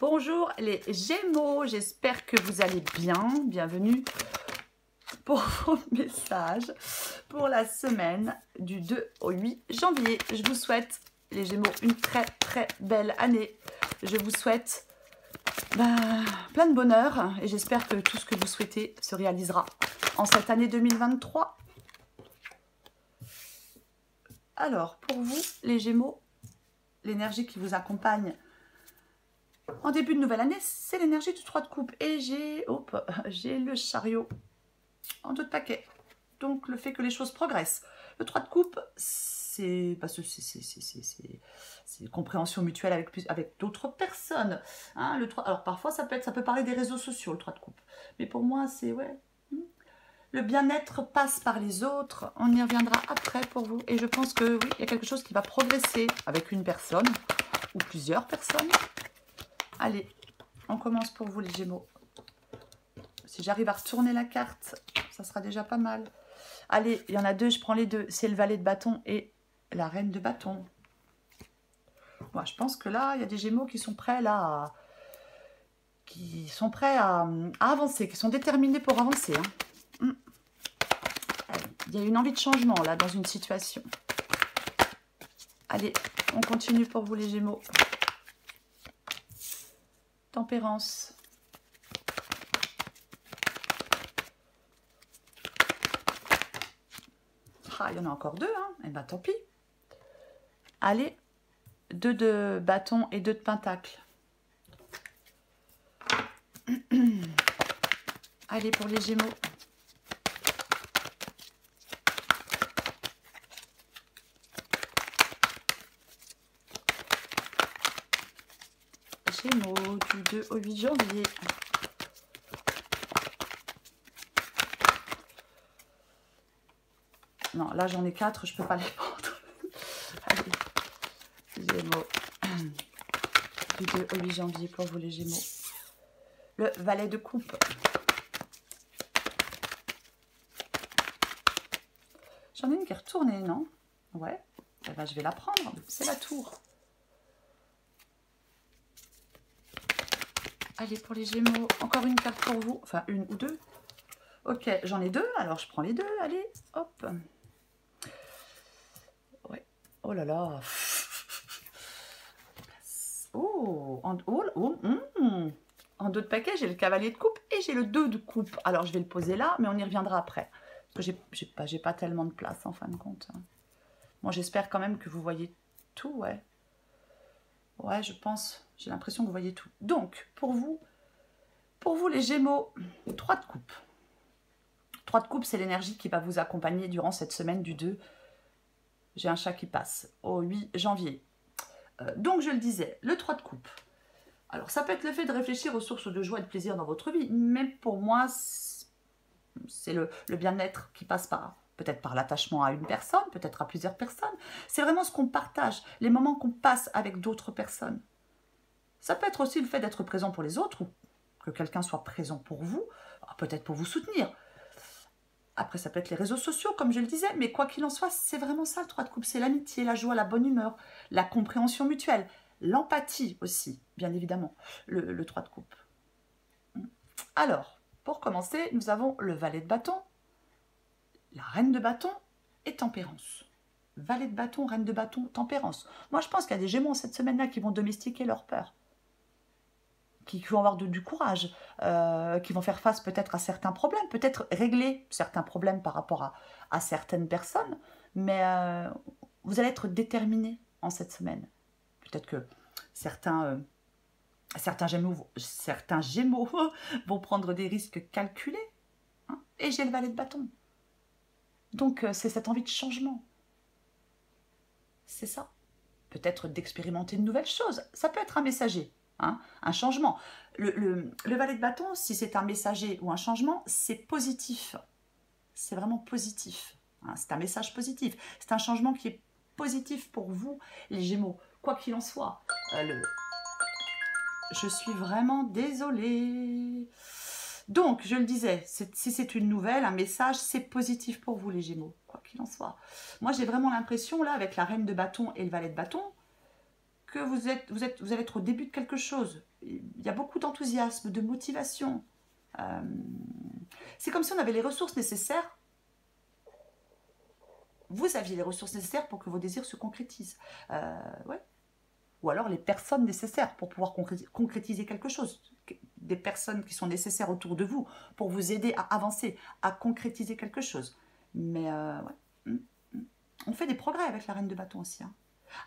Bonjour les Gémeaux, j'espère que vous allez bien. Bienvenue pour vos messages pour la semaine du 2 au 8 janvier. Je vous souhaite, les Gémeaux, une très belle année. Je vous souhaite plein de bonheur et j'espère que tout ce que vous souhaitez se réalisera en cette année 2023. Alors, pour vous, les Gémeaux, l'énergie qui vous accompagne en début de nouvelle année, c'est l'énergie du 3 de coupe. Et j'ai le chariot en 2 de paquet. Donc, le fait que les choses progressent. Le 3 de coupe, c'est compréhension mutuelle avec d'autres personnes. Hein, le 3, alors, parfois, ça peut parler des réseaux sociaux, le 3 de coupe. Mais pour moi, c'est... ouais. Le bien-être passe par les autres. On y reviendra après pour vous. Et je pense que oui, il y a quelque chose qui va progresser avec une personne ou plusieurs personnes. Allez, on commence pour vous les Gémeaux. Si j'arrive à retourner la carte, ça sera déjà pas mal. Allez, il y en a deux, je prends les deux. C'est le valet de bâton et la reine de bâton. Moi, je pense que là, il y a des Gémeaux qui sont prêts là, à avancer, qui sont déterminés pour avancer. Hein. Il y a une envie de changement là dans une situation. Allez, on continue pour vous les Gémeaux. Tempérance. Ah, il y en a encore deux, hein. Eh bien, tant pis. Allez, 2 de bâton et 2 de pentacle. Allez, pour les Gémeaux. Gémeaux, du 2 au 8 janvier. Non, là j'en ai 4, je peux pas les prendre. Allez, Gémeaux, du 2 au 8 janvier pour vous les Gémeaux. Le valet de coupe. J'en ai une qui est retournée, non? Ouais, eh ben, je vais la prendre, c'est la tour. Allez, pour les Gémeaux, encore une carte pour vous. Enfin, une ou deux. Ok, j'en ai 2, alors je prends les 2. Allez, hop. Ouais. Oh là là. Oh, en 2 de paquet, j'ai le cavalier de coupe et j'ai le 2 de coupe. Alors, je vais le poser là, mais on y reviendra après. Parce que j'ai pas tellement de place, en fin de compte. Moi, j'espère quand même que vous voyez tout, ouais. Ouais, je pense. J'ai l'impression que vous voyez tout. Donc, pour vous les Gémeaux, 3 de coupe. 3 de coupe, c'est l'énergie qui va vous accompagner durant cette semaine du 2. J'ai un chat qui passe au 8 janvier. Donc, je le disais, le 3 de coupe. Alors, ça peut être le fait de réfléchir aux sources de joie et de plaisir dans votre vie, mais pour moi, c'est le bien-être qui passe par peut-être par l'attachement à une personne, peut-être à plusieurs personnes. C'est vraiment ce qu'on partage, les moments qu'on passe avec d'autres personnes. Ça peut être aussi le fait d'être présent pour les autres, ou que quelqu'un soit présent pour vous, peut-être pour vous soutenir. Après, ça peut être les réseaux sociaux, comme je le disais, mais quoi qu'il en soit, c'est vraiment ça le 3 de coupe. C'est l'amitié, la joie, la bonne humeur, la compréhension mutuelle, l'empathie aussi, bien évidemment, le 3 de coupe. Alors, pour commencer, nous avons le valet de bâton, la reine de bâton et tempérance. Valet de bâton, reine de bâton, tempérance. Moi, je pense qu'il y a des Gémeaux cette semaine-là qui vont domestiquer leur peur, qui vont avoir du courage, qui vont faire face peut-être à certains problèmes, peut-être régler certains problèmes par rapport à certaines personnes, mais vous allez être déterminés en cette semaine. Peut-être que certains Gémeaux vont prendre des risques calculés. Hein, et j'ai le valet de bâton. Donc, c'est cette envie de changement. C'est ça. Peut-être d'expérimenter de nouvelles choses. Ça peut être un messager. Hein, un changement. Le valet de bâton, si c'est un messager ou un changement, c'est positif. C'est vraiment positif. Hein, c'est un message positif. C'est un changement qui est positif pour vous, les Gémeaux. Quoi qu'il en soit. Je suis vraiment désolée. Donc, je le disais, si c'est une nouvelle, un message, c'est positif pour vous, les Gémeaux. Quoi qu'il en soit. Moi, j'ai vraiment l'impression, là, avec la reine de bâton et le valet de bâton, que vous allez être au début de quelque chose. Il il y a beaucoup d'enthousiasme, de motivation. C'est comme si on avait les ressources nécessaires. Vous aviez les ressources nécessaires pour que vos désirs se concrétisent. Ouais. Ou alors les personnes nécessaires pour pouvoir concrétiser quelque chose. Des personnes qui sont nécessaires autour de vous pour vous aider à avancer, à concrétiser quelque chose. Mais ouais. On fait des progrès avec la reine de bâton aussi. Hein.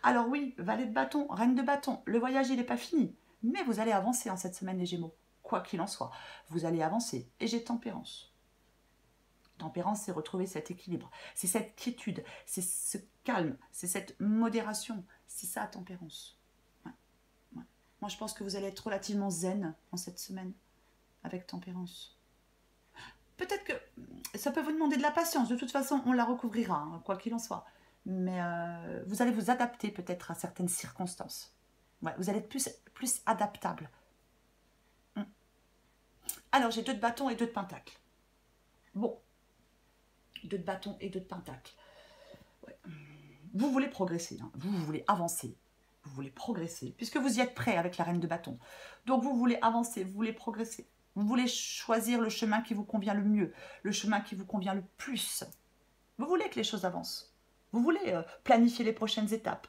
Alors oui, valet de bâton, reine de bâton, le voyage il n'est pas fini. Mais vous allez avancer en cette semaine les Gémeaux. Quoi qu'il en soit, vous allez avancer. Et j'ai tempérance. Tempérance, c'est retrouver cet équilibre. C'est cette quiétude, c'est ce calme, c'est cette modération. C'est ça, tempérance. Ouais. Ouais. Moi, je pense que vous allez être relativement zen en cette semaine avec tempérance. Peut-être que ça peut vous demander de la patience. De toute façon, on la recouvrira, hein, quoi qu'il en soit. Mais vous allez vous adapter peut-être à certaines circonstances. Ouais, vous allez être plus adaptable. Alors, j'ai 2 de bâton et 2 de pentacle. Bon. 2 de bâton et 2 de pentacle. Ouais. Vous voulez progresser, hein. Vous voulez avancer. Vous voulez progresser, puisque vous y êtes prêt avec la reine de bâton. Donc, vous voulez avancer, vous voulez progresser. Vous voulez choisir le chemin qui vous convient le mieux, le chemin qui vous convient le plus. Vous voulez que les choses avancent. Vous voulez planifier les prochaines étapes.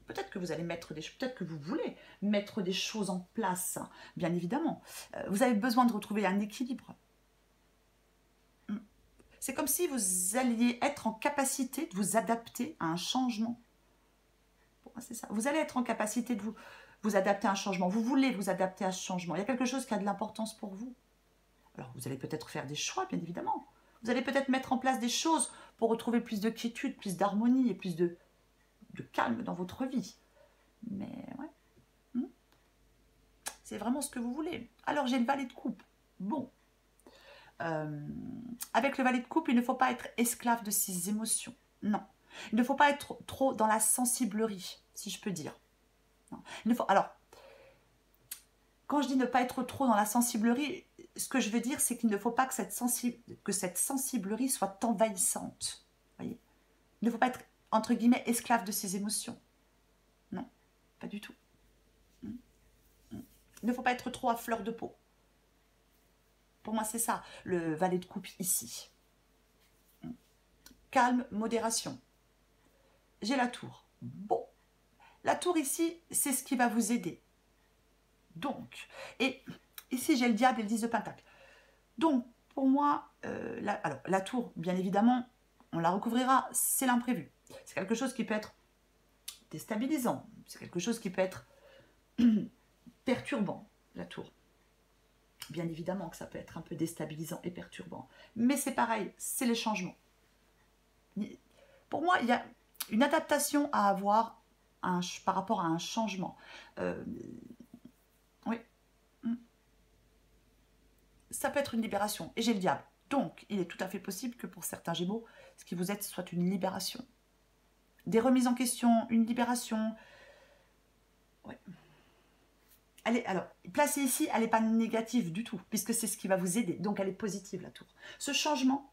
Peut-être que vous allez peut-être que vous voulez mettre des choses en place, hein, bien évidemment. Vous avez besoin de retrouver un équilibre. C'est comme si vous alliez être en capacité de vous adapter à un changement. Pour moi, c'est ça. Vous allez être en capacité de vous adapter à un changement. Vous voulez vous adapter à ce changement. Il y a quelque chose qui a de l'importance pour vous. Alors, vous allez peut-être faire des choix, bien évidemment. Vous allez peut-être mettre en place des choses pour retrouver plus de quiétude, plus d'harmonie et plus de calme dans votre vie. Mais, ouais. C'est vraiment ce que vous voulez. Alors, j'ai le valet de coupe. Bon. Avec le valet de coupe, il ne faut pas être esclave de ses émotions. Non. Il ne faut pas être trop dans la sensiblerie, si je peux dire. Non. Alors, quand je dis ne pas être trop dans la sensiblerie, ce que je veux dire, c'est qu'il ne faut pas que cette sensiblerie soit envahissante. Voyez, il ne faut pas être, entre guillemets, esclave de ses émotions. Non, pas du tout. Il ne faut pas être trop à fleur de peau. Pour moi, c'est ça, le valet de coupe ici. Calme, modération. J'ai la tour. Bon, la tour ici, c'est ce qui va vous aider. Donc, et ici, j'ai le diable et le 10 de pentacle. Donc, pour moi, la tour, bien évidemment, on la recouvrira, c'est l'imprévu. C'est quelque chose qui peut être déstabilisant. C'est quelque chose qui peut être perturbant, la tour. Bien évidemment que ça peut être un peu déstabilisant et perturbant. Mais c'est pareil, c'est les changements. Pour moi, il y a une adaptation à avoir par rapport à un changement. Oui. Ça peut être une libération. Et j'ai le diable. Donc, il est tout à fait possible que pour certains Gémeaux, ce qui vous aide soit une libération. Des remises en question, une libération. Oui. Alors, placée ici, elle n'est pas négative du tout, puisque c'est ce qui va vous aider. Donc, elle est positive, la tour. Ce changement,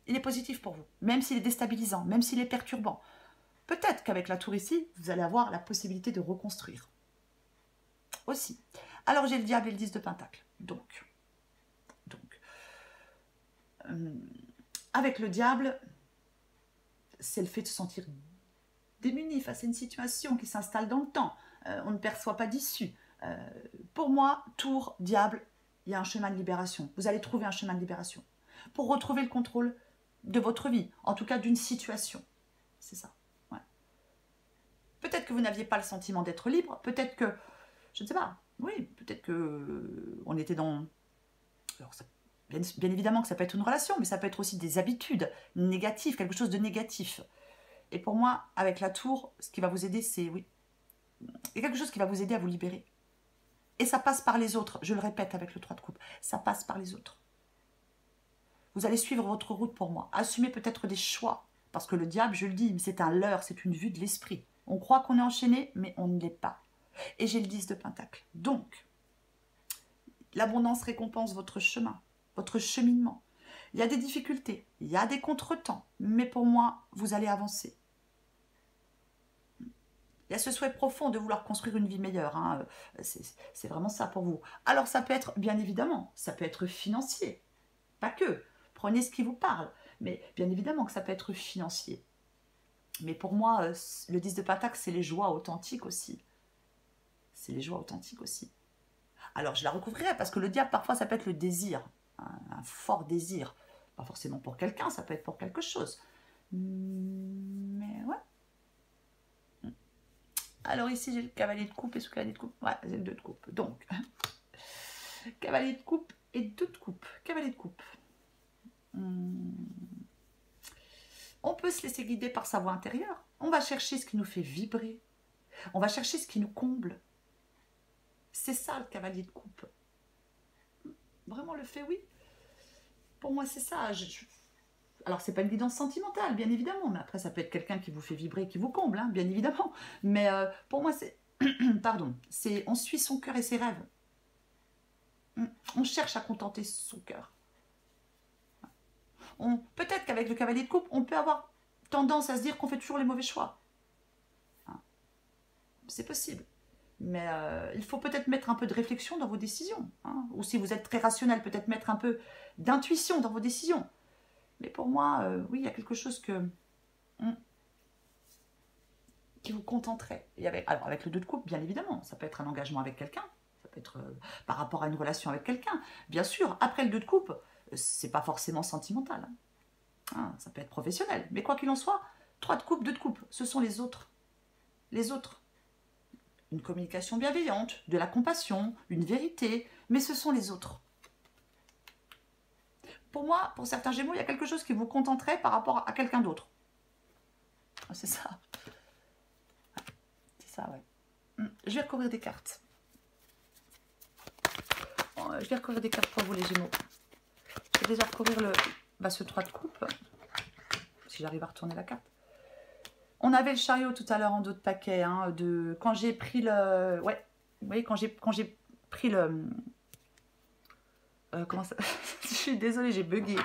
il est positif pour vous, même s'il est déstabilisant, même s'il est perturbant. Peut-être qu'avec la tour ici, vous allez avoir la possibilité de reconstruire. Aussi. Alors, j'ai le diable et le 10 de pentacle. Donc avec le diable, c'est le fait de se sentir démuni face à une situation qui s'installe dans le temps. On ne perçoit pas d'issue. Pour moi, tour, diable, il y a un chemin de libération. Vous allez trouver un chemin de libération pour retrouver le contrôle de votre vie, en tout cas d'une situation. C'est ça. Ouais. Peut-être que vous n'aviez pas le sentiment d'être libre, peut-être que, je ne sais pas, oui, peut-être que on était dans... Alors, bien évidemment que ça peut être une relation, mais ça peut être aussi des habitudes négatives, quelque chose de négatif. Et pour moi, avec la tour, ce qui va vous aider, c'est, oui, il y a quelque chose qui va vous aider à vous libérer. Et ça passe par les autres, je le répète avec le 3 de coupe, ça passe par les autres. Vous allez suivre votre route pour moi, assumer peut-être des choix, parce que le diable, je le dis, c'est un leurre, c'est une vue de l'esprit. On croit qu'on est enchaîné, mais on ne l'est pas. Et j'ai le 10 de pentacle. Donc, l'abondance récompense votre chemin, votre cheminement. Il y a des difficultés, il y a des contretemps, mais pour moi, vous allez avancer. Il y a ce souhait profond de vouloir construire une vie meilleure. Hein. C'est vraiment ça pour vous. Alors ça peut être, bien évidemment, ça peut être financier. Pas que. Prenez ce qui vous parle. Mais bien évidemment que ça peut être financier. Mais pour moi, le 10 de Pentacle, c'est les joies authentiques aussi. C'est les joies authentiques aussi. Alors je la recouvrirai parce que le diable, parfois, ça peut être le désir. Un fort désir. Pas forcément pour quelqu'un, ça peut être pour quelque chose. Mais ouais. Alors ici, j'ai le cavalier de coupe et ce cavalier de coupe. Ouais, j'ai le 2 de coupe. Donc, cavalier de coupe et 2 de coupe. Cavalier de coupe. On peut se laisser guider par sa voix intérieure. On va chercher ce qui nous fait vibrer. On va chercher ce qui nous comble. C'est ça le cavalier de coupe. Vraiment le fait, oui. Pour moi, c'est ça. Alors, c'est pas une guidance sentimentale, bien évidemment. Mais après, ça peut être quelqu'un qui vous fait vibrer, qui vous comble, hein, bien évidemment. Mais pour moi, c'est... Pardon. C'est on suit son cœur et ses rêves. On cherche à contenter son cœur. Peut-être qu'avec le cavalier de coupe, on peut avoir tendance à se dire qu'on fait toujours les mauvais choix. C'est possible. Mais il faut peut-être mettre un peu de réflexion dans vos décisions. Hein. Ou si vous êtes très rationnel, peut-être mettre un peu d'intuition dans vos décisions. Mais pour moi, oui, il y a quelque chose qui vous contenterait. Et alors, avec le 2 de coupe, bien évidemment, ça peut être un engagement avec quelqu'un. Ça peut être par rapport à une relation avec quelqu'un. Bien sûr, après le 2 de coupe, c'est pas forcément sentimental. Hein, ça peut être professionnel. Mais quoi qu'il en soit, 3 de coupe, 2 de coupe, ce sont les autres. Les autres. Une communication bienveillante, de la compassion, une vérité, mais ce sont les autres. Pour moi, pour certains Gémeaux, il y a quelque chose qui vous contenterait par rapport à quelqu'un d'autre. C'est ça. C'est ça, ouais. Je vais recouvrir des cartes. Je vais recouvrir des cartes pour vous, les Gémeaux. Je vais déjà recouvrir ce 3 de coupe. Si j'arrive à retourner la carte. On avait le chariot tout à l'heure en dos de paquet. Hein, quand j'ai pris le... Ouais, vous voyez, quand j'ai pris le... comment ça... Je suis désolée, j'ai bugué.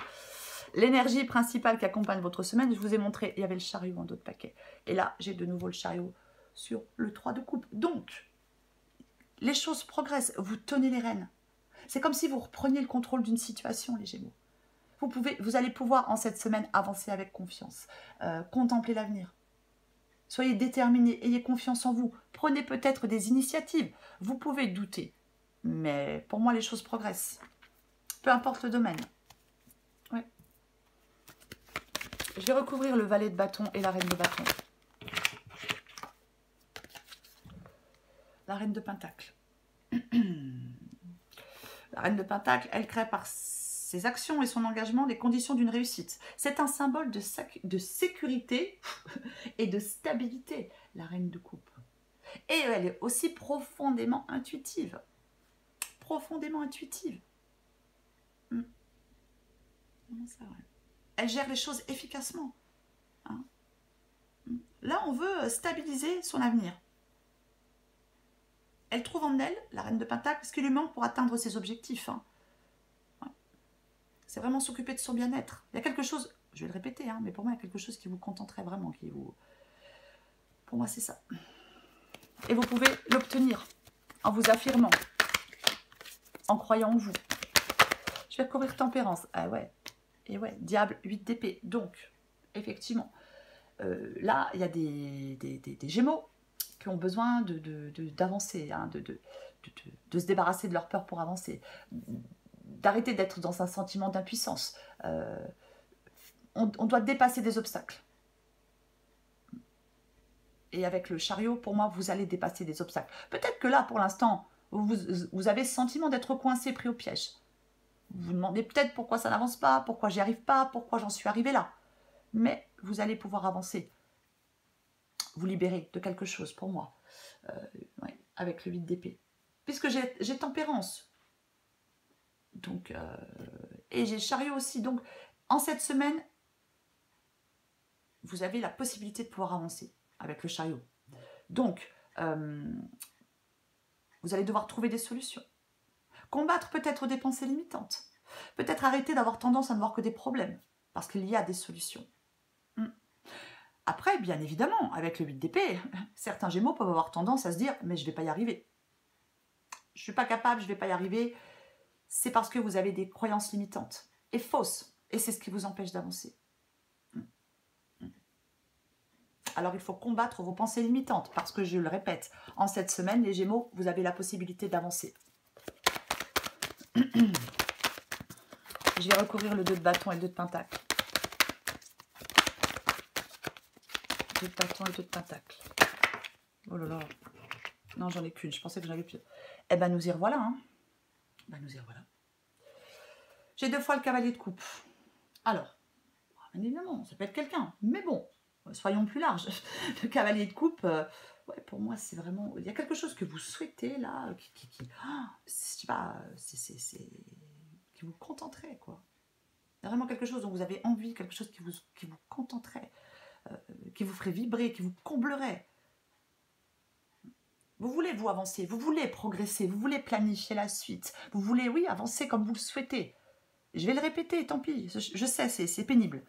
L'énergie principale qui accompagne votre semaine, je vous ai montré, il y avait le chariot en dos de paquet. Et là, j'ai de nouveau le chariot sur le 3 de coupe. Donc, les choses progressent. Vous tenez les rênes. C'est comme si vous repreniez le contrôle d'une situation, les Gémeaux. Vous allez pouvoir, en cette semaine, avancer avec confiance. Contempler l'avenir. Soyez déterminés, ayez confiance en vous. Prenez peut-être des initiatives. Vous pouvez douter. Mais pour moi, les choses progressent. Peu importe le domaine. Ouais. Je vais recouvrir le valet de bâton et la reine de bâton. La reine de pentacle. La reine de pentacle, elle crée par ses actions et son engagement les conditions d'une réussite. C'est un symbole de sécurité et de stabilité, la reine de coupe. Et elle est aussi profondément intuitive. Profondément intuitive. Elle gère les choses efficacement. Hein. Là, on veut stabiliser son avenir. Elle trouve en elle, la reine de pentacle, ce qui lui manque pour atteindre ses objectifs. Hein. Ouais. C'est vraiment s'occuper de son bien-être. Il y a quelque chose, je vais le répéter, hein, mais pour moi, il y a quelque chose qui vous contenterait vraiment. Pour moi, c'est ça. Et vous pouvez l'obtenir en vous affirmant, en croyant en vous. Je vais recouvrir tempérance. Ah ouais. Et ouais, diable, 8 d'épée. Donc, effectivement, là, il y a des Gémeaux qui ont besoin d'avancer, hein, de se débarrasser de leur peur pour avancer, d'arrêter d'être dans un sentiment d'impuissance. On doit dépasser des obstacles. Et avec le chariot, pour moi, vous allez dépasser des obstacles. Peut-être que là, pour l'instant, vous avez ce sentiment d'être coincé, pris au piège. Vous vous demandez peut-être pourquoi ça n'avance pas, pourquoi j'y arrive pas, pourquoi j'en suis arrivée là. Mais vous allez pouvoir avancer. Vous libérer de quelque chose, pour moi. Ouais, avec le 8 d'épée. Puisque j'ai tempérance. Donc, et j'ai chariot aussi. Donc, en cette semaine, vous avez la possibilité de pouvoir avancer avec le chariot. Donc, vous allez devoir trouver des solutions. Combattre peut-être des pensées limitantes. Peut-être arrêter d'avoir tendance à ne voir que des problèmes. Parce qu'il y a des solutions. Après, bien évidemment, avec le 8 d'épée, certains Gémeaux peuvent avoir tendance à se dire « mais je ne vais pas y arriver. Je ne suis pas capable, je ne vais pas y arriver. » C'est parce que vous avez des croyances limitantes et fausses. Et c'est ce qui vous empêche d'avancer. Alors, il faut combattre vos pensées limitantes parce que, je le répète, en cette semaine, les Gémeaux, vous avez la possibilité d'avancer. Je vais recourir le 2 de bâton et le 2 de pentacle. 2 de bâton et 2 de pentacle. Oh là là. Non, j'en ai qu'une. Je pensais que j'en avais plus. Eh ben, nous y revoilà. Hein. Ben, nous y revoilà. J'ai 2 fois le cavalier de coupe. Alors, bien évidemment, ça peut être quelqu'un. Mais bon, soyons plus larges. Le cavalier de coupe, ouais, pour moi, c'est vraiment... Il y a quelque chose que vous souhaitez, là, je sais pas, qui vous contenterait, quoi. Il y a vraiment quelque chose dont vous avez envie, quelque chose qui vous contenterait, qui vous ferait vibrer, qui vous comblerait. Vous voulez vous avancer, vous voulez progresser, vous voulez planifier la suite, vous voulez, oui, avancer comme vous le souhaitez. Je vais le répéter, tant pis, je sais, c'est pénible.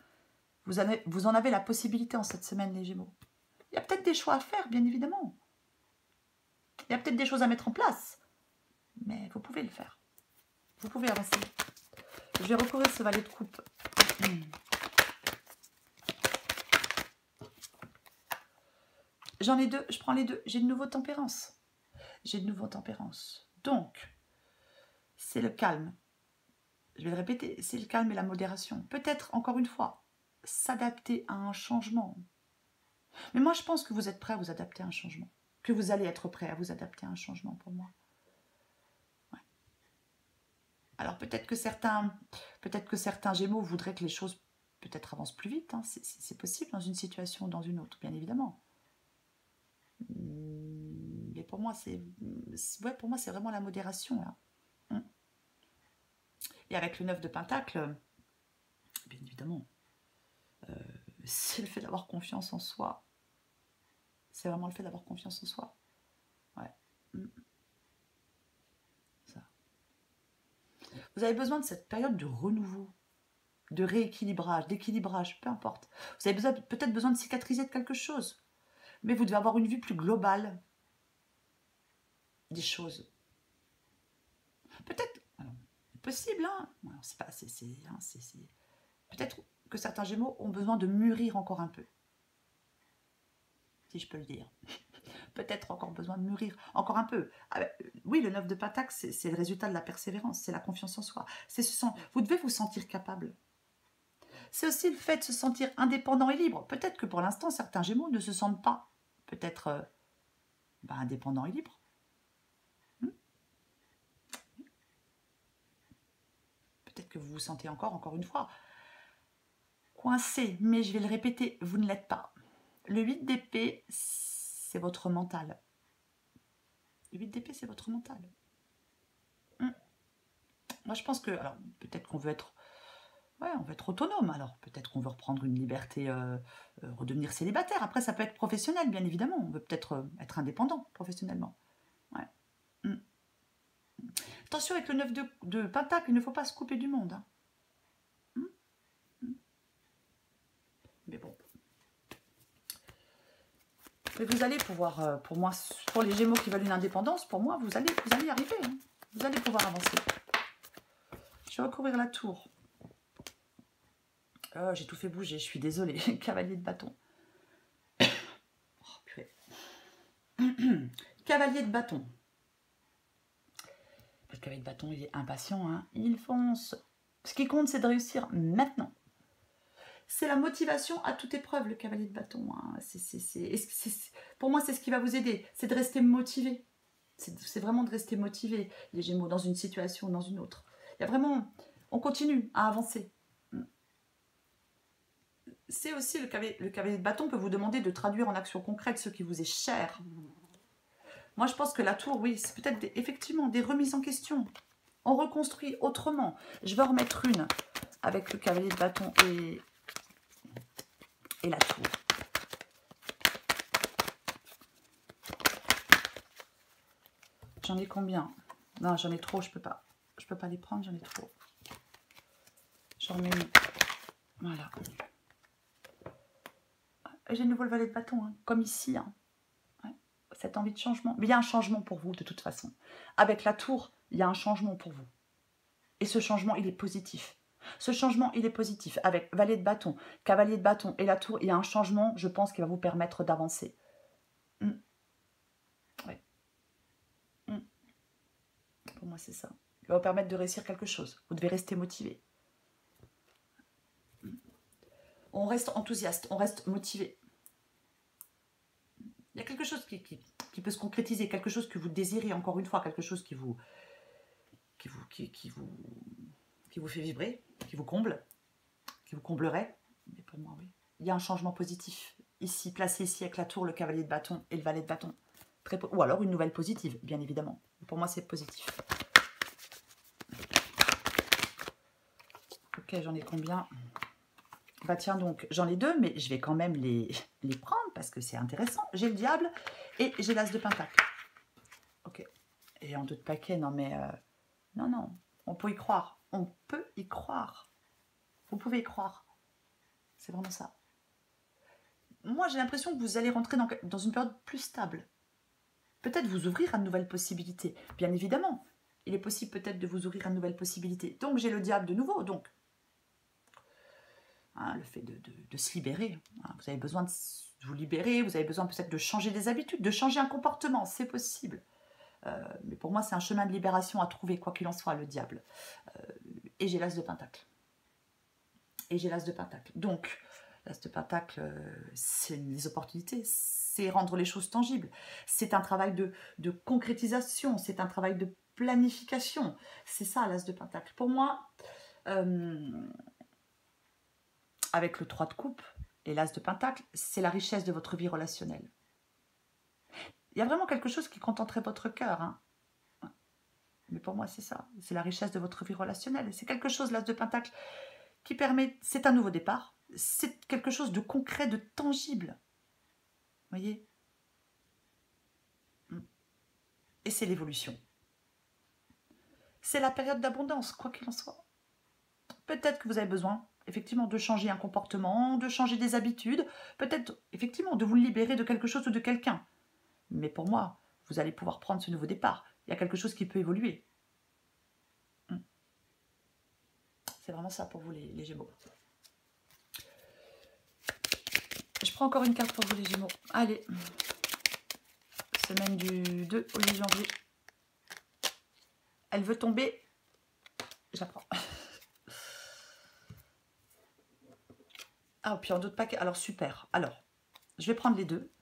Vous en avez la possibilité en cette semaine, les Gémeaux. Il y a peut-être des choix à faire, bien évidemment. Il y a peut-être des choses à mettre en place, mais vous pouvez le faire. Vous pouvez avancer. Je vais recourir ce valet de coupe. J'en ai 2, je prends les 2. J'ai de nouveau tempérance. J'ai de nouveau tempérance. Donc, c'est le calme. Je vais le répéter, c'est le calme et la modération. Peut-être, encore une fois, s'adapter à un changement. Mais moi, je pense que vous êtes prêt à vous adapter à un changement. Que vous allez être prêt à vous adapter à un changement pour moi. Ouais. Alors, peut-être que certains Gémeaux voudraient que les choses peut-être avancent plus vite. Hein. C'est possible dans une situation ou dans une autre, bien évidemment. Mais pour moi, c'est vraiment la modération, là. Et avec le 9 de Pentacle, bien évidemment, c'est le fait d'avoir confiance en soi. C'est vraiment le fait d'avoir confiance en soi. Ouais. Ça. Vous avez besoin de cette période de renouveau, de rééquilibrage, d'équilibrage, peu importe. Vous avez peut-être besoin de cicatriser de quelque chose. Mais vous devez avoir une vue plus globale des choses. Peut-être, possible, hein. C'est pas, peut-être que certains Gémeaux ont besoin de mûrir encore un peu. Si je peux le dire. Peut-être encore besoin de mûrir encore un peu. Oui, le 9 de Pentacle, c'est le résultat de la persévérance, c'est la confiance en soi. Vous devez vous sentir capable. C'est aussi le fait de se sentir indépendant et libre. Peut-être que pour l'instant, certains Gémeaux ne se sentent pas peut-être indépendants et libres. Peut-être que vous vous sentez encore une fois, coincé. Mais je vais le répéter, vous ne l'êtes pas. Le 8 d'épée, c'est votre mental. Le 8 d'épée, c'est votre mental. Moi, je pense que... Alors, peut-être qu'on veut être... Ouais, on veut être autonome. Alors, peut-être qu'on veut reprendre une liberté, redevenir célibataire. Après, ça peut être professionnel, bien évidemment. On veut peut-être être indépendant professionnellement. Ouais. Attention, avec le 9 de Pentacle, il ne faut pas se couper du monde. Hein. Mais bon. Mais vous allez pouvoir, pour moi, pour les Gémeaux qui veulent une indépendance, pour moi, vous allez y arriver. Hein. Vous allez pouvoir avancer. Je vais recouvrir la tour. Oh, j'ai tout fait bouger, je suis désolée. Cavalier de bâton. Oh, purée. Cavalier de bâton. Le cavalier de bâton, il est impatient. Hein. Il fonce. Ce qui compte, c'est de réussir maintenant. C'est la motivation à toute épreuve, le cavalier de bâton. Hein. Pour moi, c'est ce qui va vous aider. C'est de rester motivé. C'est vraiment de rester motivé, les Gémeaux, dans une situation ou dans une autre. Il y a vraiment... On continue à avancer. C'est aussi le cavalier de bâton peut vous demander de traduire en action concrète ce qui vous est cher. Moi, je pense que la tour, oui, c'est peut-être effectivement des remises en question. On reconstruit autrement. Je vais en remettre une avec le cavalier de bâton et la tour. J'en ai combien? Non, j'en ai trop, je peux pas les prendre, j'en ai trop. J'en mets une. Voilà. et j'ai de nouveau le valet de bâton, hein, comme ici. Hein. Ouais, cette envie de changement. Mais il y a un changement pour vous, de toute façon. Avec la tour, il y a un changement pour vous. Et ce changement, il est positif. Ce changement, il est positif. Avec valet de bâton, cavalier de bâton et la tour, il y a un changement, je pense, qui va vous permettre d'avancer. Ouais. Pour moi, c'est ça. Il va vous permettre de réussir quelque chose. Vous devez rester motivé. On reste enthousiaste, on reste motivé. Il y a quelque chose qui peut se concrétiser, quelque chose que vous désirez, encore une fois, quelque chose qui vous fait vibrer, qui vous comble, qui vous comblerait. Mais pour moi, oui. Il y a un changement positif. Ici, placé ici avec la tour, le cavalier de bâton et le valet de bâton. Ou alors une nouvelle positive, bien évidemment. Pour moi, c'est positif. Ok, j'en ai combien? Bah tiens donc, j'en ai 2, mais je vais quand même les prendre parce que c'est intéressant. J'ai le diable et j'ai l'as de pentacle. Ok. Et en 2 de paquet, non mais... non, non, on peut y croire. On peut y croire. Vous pouvez y croire. C'est vraiment ça. Moi, j'ai l'impression que vous allez rentrer dans une période plus stable. Peut-être vous ouvrir à de nouvelles possibilités. Bien évidemment, il est possible peut-être de vous ouvrir à de nouvelles possibilités. Donc, j'ai le diable de nouveau, donc... Hein, le fait de se libérer. Hein, vous avez besoin de vous libérer, vous avez besoin peut-être de changer des habitudes, de changer un comportement, c'est possible. Mais pour moi, c'est un chemin de libération à trouver, quoi qu'il en soit, le diable. Et j'ai l'as de pentacle. Et j'ai l'as de pentacle. Donc, l'as de pentacle, c'est les opportunités, c'est rendre les choses tangibles. C'est un travail de concrétisation, c'est un travail de planification. C'est ça, l'as de pentacle. Pour moi... avec le 3 de coupe et l'as de pentacle, c'est la richesse de votre vie relationnelle. Il y a vraiment quelque chose qui contenterait votre cœur. Hein. Mais pour moi, c'est ça. C'est la richesse de votre vie relationnelle. C'est quelque chose, l'as de pentacle, qui permet... C'est un nouveau départ. C'est quelque chose de concret, de tangible. Vous voyez? Et c'est l'évolution. C'est la période d'abondance, quoi qu'il en soit. Peut-être que vous avez besoin... effectivement, de changer un comportement, de changer des habitudes, peut-être, effectivement, de vous libérer de quelque chose ou de quelqu'un. Mais pour moi, vous allez pouvoir prendre ce nouveau départ. Il y a quelque chose qui peut évoluer. C'est vraiment ça pour vous, les Gémeaux. Je prends encore une carte pour vous, les Gémeaux. Allez. Semaine du 2 au 8 janvier. Elle veut tomber. J'apprends. Ah, puis en d'autres paquets. Alors, super. Alors, je vais prendre les deux,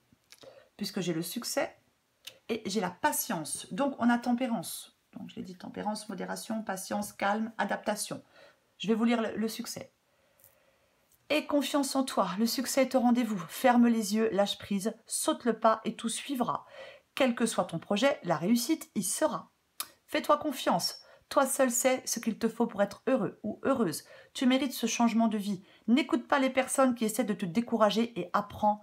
puisque j'ai le succès et j'ai la patience. Donc, on a tempérance. Donc, je l'ai dit, tempérance, modération, patience, calme, adaptation. Je vais vous lire le succès. Aie confiance en toi. Le succès est au rendez-vous. Ferme les yeux, lâche prise, saute le pas et tout suivra. Quel que soit ton projet, la réussite y sera. Fais-toi confiance. Toi seul sais ce qu'il te faut pour être heureux ou heureuse. Tu mérites ce changement de vie. N'écoute pas les personnes qui essaient de te décourager et apprends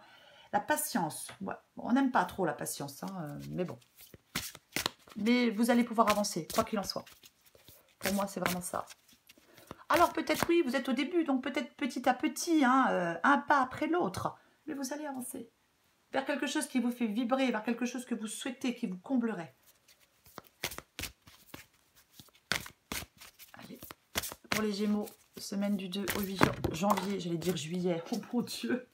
la patience. Ouais, on n'aime pas trop la patience, hein, mais bon. Mais vous allez pouvoir avancer, quoi qu'il en soit. Pour moi, c'est vraiment ça. Alors peut-être oui, vous êtes au début, donc peut-être petit à petit, hein, un pas après l'autre. Mais vous allez avancer vers quelque chose qui vous fait vibrer, vers quelque chose que vous souhaitez, qui vous comblerait. Allez, pour les Gémeaux, semaine du 2 au 8 janvier, j'allais dire juillet, oh mon Dieu.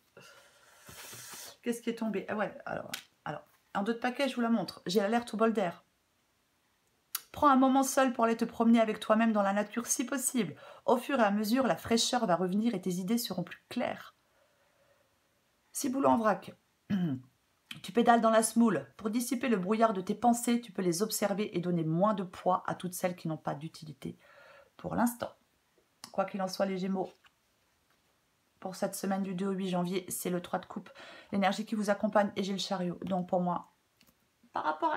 Qu'est-ce qui est tombé? Ah ouais, alors, en 2 de paquet, je vous la montre. J'ai l'alerte au bol d'air. Prends un moment seul pour aller te promener avec toi-même dans la nature si possible. Au fur et à mesure, la fraîcheur va revenir et tes idées seront plus claires. 6 boulots en vrac. Tu pédales dans la semoule. Pour dissiper le brouillard de tes pensées, tu peux les observer et donner moins de poids à toutes celles qui n'ont pas d'utilité pour l'instant. Quoi qu'il en soit, les Gémeaux, pour cette semaine du 2 au 8 janvier, c'est le 3 de coupe. L'énergie qui vous accompagne et j'ai le chariot. Donc pour moi, par rapport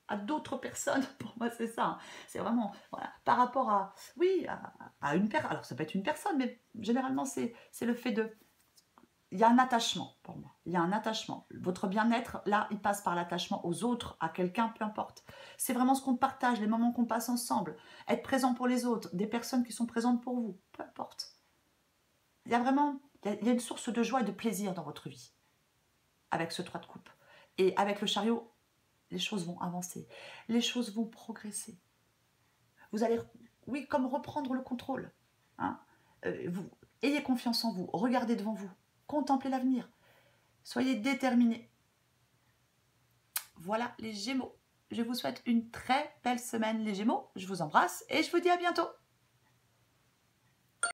à d'autres personnes, pour moi c'est ça. C'est vraiment, voilà, par rapport à, oui, à une personne. Alors ça peut être une personne, mais généralement c'est le fait de... Il y a un attachement pour moi. Il y a un attachement. Votre bien-être, là, il passe par l'attachement aux autres, à quelqu'un, peu importe. C'est vraiment ce qu'on partage, les moments qu'on passe ensemble. Être présent pour les autres, des personnes qui sont présentes pour vous, peu importe. Il y a vraiment Il y a une source de joie et de plaisir dans votre vie avec ce 3 de coupe. Et avec le chariot, les choses vont avancer, les choses vont progresser. Vous allez, oui, comme reprendre le contrôle. Hein. Vous, ayez confiance en vous, regardez devant vous, contemplez l'avenir, soyez déterminés. Voilà les Gémeaux. Je vous souhaite une très belle semaine les Gémeaux. Je vous embrasse et je vous dis à bientôt.